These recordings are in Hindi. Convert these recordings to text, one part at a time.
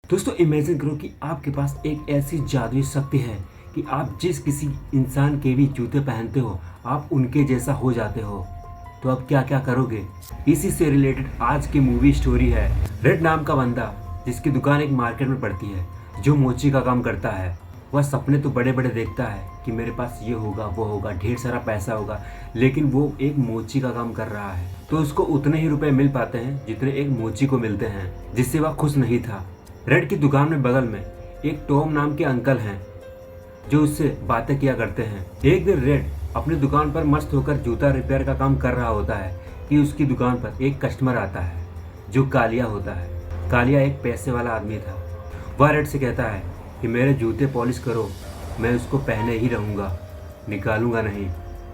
दोस्तों इमेजिन करो कि आपके पास एक ऐसी जादुई शक्ति है कि आप जिस किसी इंसान के भी जूते पहनते हो आप उनके जैसा हो जाते हो। तो अब क्या क्या करोगे? इसी से रिलेटेड आज की मूवी स्टोरी है। रेड नाम का बंदा जिसकी दुकान एक मार्केट में पड़ती है, जो मोची का काम करता है। वह सपने तो बड़े बड़े देखता है कि मेरे पास ये होगा वो होगा, ढेर सारा पैसा होगा, लेकिन वो एक मोची का काम कर रहा है तो उसको उतने ही रुपए मिल पाते हैं जितने एक मोची को मिलते हैं, जिससे वह खुश नहीं था। रेड की दुकान में बगल में एक टॉम नाम के अंकल हैं जो उससे बातें किया करते हैं। एक दिन रेड अपनी दुकान पर मस्त होकर जूता रिपेयर का काम कर रहा होता है कि उसकी दुकान पर एक कस्टमर आता है जो कालिया होता है। कालिया एक पैसे वाला आदमी था। वह रेड से कहता है कि मेरे जूते पॉलिश करो, मैं उसको पहने ही रहूँगा, निकालूंगा नहीं।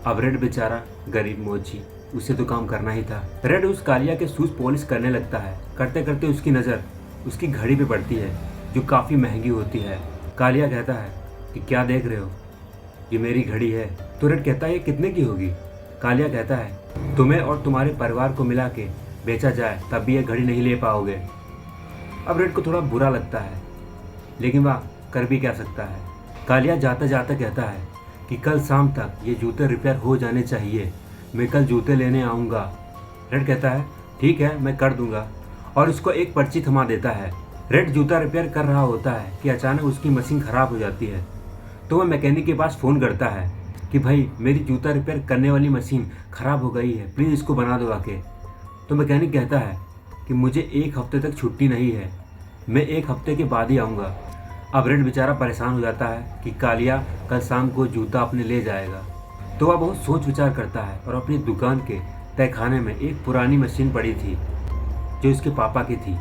अब रेड बेचारा गरीब मोची, उसे तो काम करना ही था। रेड उस कालिया के शूज पॉलिश करने लगता है। करते करते उसकी नज़र उसकी घड़ी पे पड़ती है जो काफ़ी महंगी होती है। कालिया कहता है कि क्या देख रहे हो, ये मेरी घड़ी है। तो रेड कहता है ये कितने की होगी? कालिया कहता है तुम्हें और तुम्हारे परिवार को मिला के बेचा जाए तब भी ये घड़ी नहीं ले पाओगे। अब रेड को थोड़ा बुरा लगता है, लेकिन वह कर भी क्या सकता है। कालिया जाते जाते कहता है कि कल शाम तक ये जूते रिपेयर हो जाने चाहिए, मैं कल जूते लेने आऊँगा। रेड कहता है ठीक है, मैं कर दूंगा, और उसको एक पर्ची थमा देता है। रेड जूता रिपेयर कर रहा होता है कि अचानक उसकी मशीन ख़राब हो जाती है। तो वह मैकेनिक के पास फ़ोन करता है कि भाई मेरी जूता रिपेयर करने वाली मशीन ख़राब हो गई है, प्लीज़ इसको बना दो आके। तो मैकेनिक कहता है कि मुझे एक हफ्ते तक छुट्टी नहीं है, मैं एक हफ्ते के बाद ही आऊँगा। अब रेड बेचारा परेशान हो जाता है कि कालिया कल शाम को जूता अपने ले जाएगा। तो वह बहुत सोच विचार करता है और अपनी दुकान के तहखाने में एक पुरानी मशीन पड़ी थी जो इसके पापा की थी।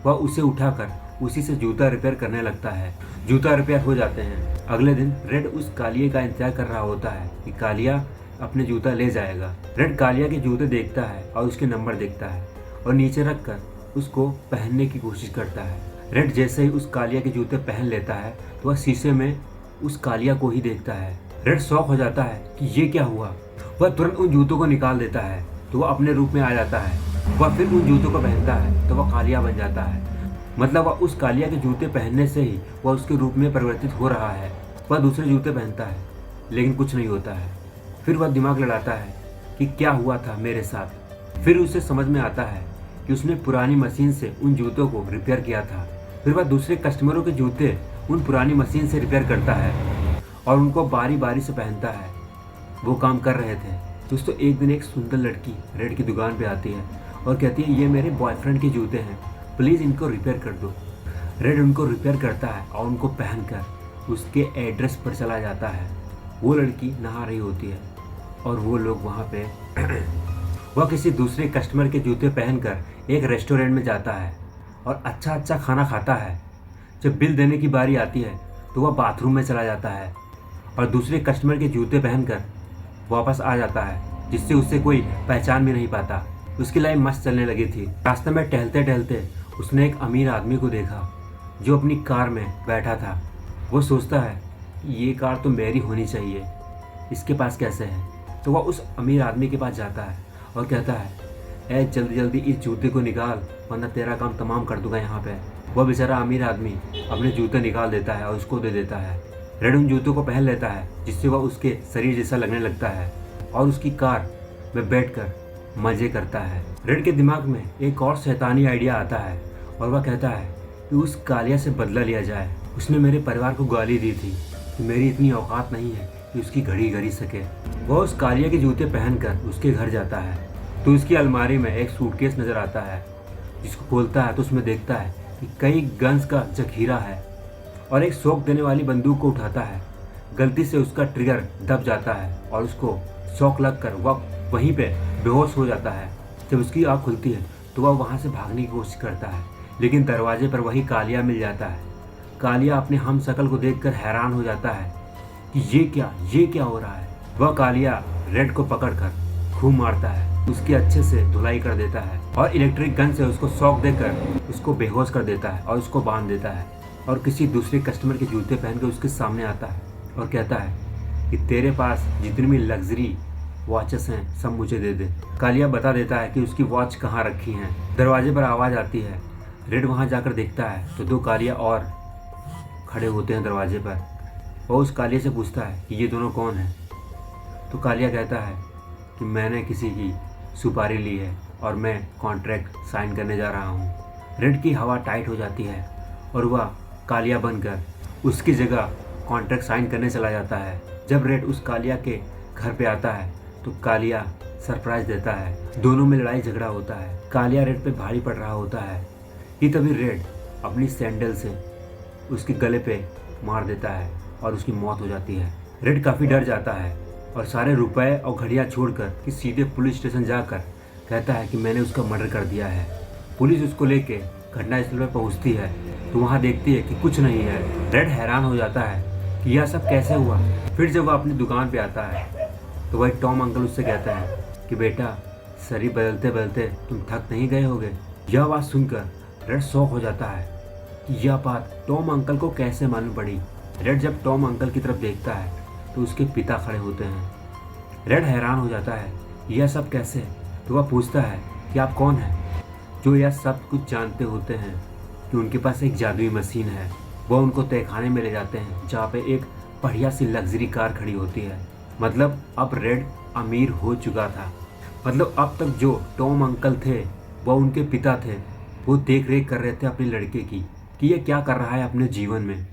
वह उसे उठाकर उसी से जूता रिपेयर करने लगता है। जूता रिपेयर हो जाते हैं। अगले दिन रेड उस कालिये का इंतजार कर रहा होता है कि कालिया अपने जूता ले जाएगा। रेड कालिया के जूते देखता है और उसके नंबर देखता है और नीचे रख कर उसको पहनने की कोशिश करता है। रेड जैसे ही उस कालिया के जूते पहन लेता है तो वह शीशे में उस कालिया को ही देखता है। रेड शॉक हो जाता है कि ये क्या हुआ। वह तुरंत उन जूतों को निकाल देता है तो वह अपने रूप में आ जाता है। वह फिर उन जूतों को पहनता है तो वह कालिया बन जाता है। मतलब वह उस कालिया के जूते पहनने से ही वह उसके रूप में परिवर्तित हो रहा है। वह दूसरे जूते पहनता है लेकिन कुछ नहीं होता है। फिर वह दिमाग लड़ाता है कि क्या हुआ था मेरे साथ। फिर उसे समझ में आता है कि उसने पुरानी मशीन से उन जूतों को रिपेयर किया था। फिर वह दूसरे कस्टमरों के जूते उन पुरानी मशीन से रिपेयर करता है और उनको बारी बारी से पहनता है। वो काम कर रहे थे। दोस्तों एक दिन एक सुंदर लड़की रेड की दुकान पे आती है और कहती है ये मेरे बॉयफ्रेंड के जूते हैं, प्लीज़ इनको रिपेयर कर दो। रेड उनको रिपेयर करता है और उनको पहनकर उसके एड्रेस पर चला जाता है। वो लड़की नहा रही होती है और वो लोग वहाँ पे वह किसी दूसरे कस्टमर के जूते पहनकर एक रेस्टोरेंट में जाता है और अच्छा अच्छा खाना खाता है। जब बिल देने की बारी आती है तो वह बाथरूम में चला जाता है और दूसरे कस्टमर के जूते पहनकर वापस आ जाता है, जिससे उससे कोई पहचान भी नहीं पाता। उसकी लाइफ मस्त चलने लगी थी। रास्ते में टहलते टहलते उसने एक अमीर आदमी को देखा जो अपनी कार में बैठा था। वो सोचता है कि ये कार तो मेरी होनी चाहिए, इसके पास कैसे है। तो वह उस अमीर आदमी के पास जाता है और कहता है ए जल्दी जल्दी इस जूते को निकाल वरना तेरा काम तमाम कर दूंगा यहाँ पे। वह बेचारा अमीर आदमी अपने जूते निकाल देता है और उसको दे देता है। रेड उन जूतों को पहन लेता है जिससे वह उसके शरीर जैसा लगने लगता है और उसकी कार में बैठकर मज़े करता है। रेड के दिमाग में एक और शैतानी आइडिया आता है और वह कहता है कि उस कालिया से बदला लिया जाए। उसने मेरे परिवार को गाली दी थी कि मेरी इतनी औकात नहीं है कि उसकी घड़ी घड़ी सके। वह उस कालिया के जूते पहनकर उसके घर जाता है तो उसकी अलमारी में एक सूटकेस नज़र आता है, जिसको खोलता है तो उसमें देखता है कि कई गन्स का जखीरा है और एक शॉक देने वाली बंदूक को उठाता है। गलती से उसका ट्रिगर दब जाता है और उसको शॉक लगकर वह वहीं पे बेहोश हो जाता है। जब उसकी आँख खुलती है तो वह वहाँ से भागने की कोशिश करता है, लेकिन दरवाजे पर वही कालिया मिल जाता है। कालिया अपने हम शकल को देखकर हैरान हो जाता है कि ये क्या हो रहा है। वह कालिया रेड को पकड़कर खूब मारता है, उसकी अच्छे से धुलाई कर देता है और इलेक्ट्रिक गन से उसको शॉक देकर उसको बेहोश कर देता है और उसको बांध देता है। और किसी दूसरे कस्टमर के जूते पहनकर उसके सामने आता है और कहता है कि तेरे पास जितनी भी लग्जरी वॉचेस हैं सब मुझे दे दे। कालिया बता देता है कि उसकी वॉच कहाँ रखी हैं। दरवाजे पर आवाज़ आती है, रेड वहाँ जाकर देखता है तो 2 कालिया और खड़े होते हैं दरवाजे पर। वह उस कालिया से पूछता है कि ये दोनों कौन हैं। तो कालिया कहता है कि मैंने किसी की सुपारी ली है और मैं कॉन्ट्रैक्ट साइन करने जा रहा हूँ। रेड की हवा टाइट हो जाती है और वह कालिया बनकर उसकी जगह कॉन्ट्रैक्ट साइन करने चला जाता है। जब रेड उस कालिया के घर पे आता है तो कालिया सरप्राइज देता है। दोनों में लड़ाई झगड़ा होता है। कालिया रेड पे भारी पड़ रहा होता है कि तभी रेड अपनी सैंडल से उसके गले पे मार देता है और उसकी मौत हो जाती है। रेड काफ़ी डर जाता है और सारे रुपए और घड़ियाँ छोड़कर कि सीधे पुलिस स्टेशन जाकर कहता है कि मैंने उसका मर्डर कर दिया है। पुलिस उसको लेके घटनास्थल पर पहुंचती है तो वहाँ देखती है कि कुछ नहीं है। रेड हैरान हो जाता है कि यह सब कैसे हुआ। फिर जब वह अपनी दुकान पे आता है तो वही टॉम अंकल उससे कहता है कि बेटा शरीर बदलते बदलते तुम थक नहीं गए होगे। यह बात सुनकर रेड शॉक हो जाता है कि यह बात टॉम अंकल को कैसे मालूम पड़ी। रेड जब टॉम अंकल की तरफ देखता है तो उसके पिता खड़े होते हैं। रेड हैरान हो जाता है यह सब कैसे। तो वह पूछता है कि आप कौन हैं जो यह सब कुछ जानते होते हैं कि उनके पास एक जादुई मशीन है। वह उनको तहखाने में ले जाते हैं जहाँ पे एक बढ़िया सी लग्जरी कार खड़ी होती है। मतलब अब रेड अमीर हो चुका था। मतलब अब तक जो टॉम अंकल थे वह उनके पिता थे। वो देख रेख कर रहे थे अपने लड़के की कि ये क्या कर रहा है अपने जीवन में।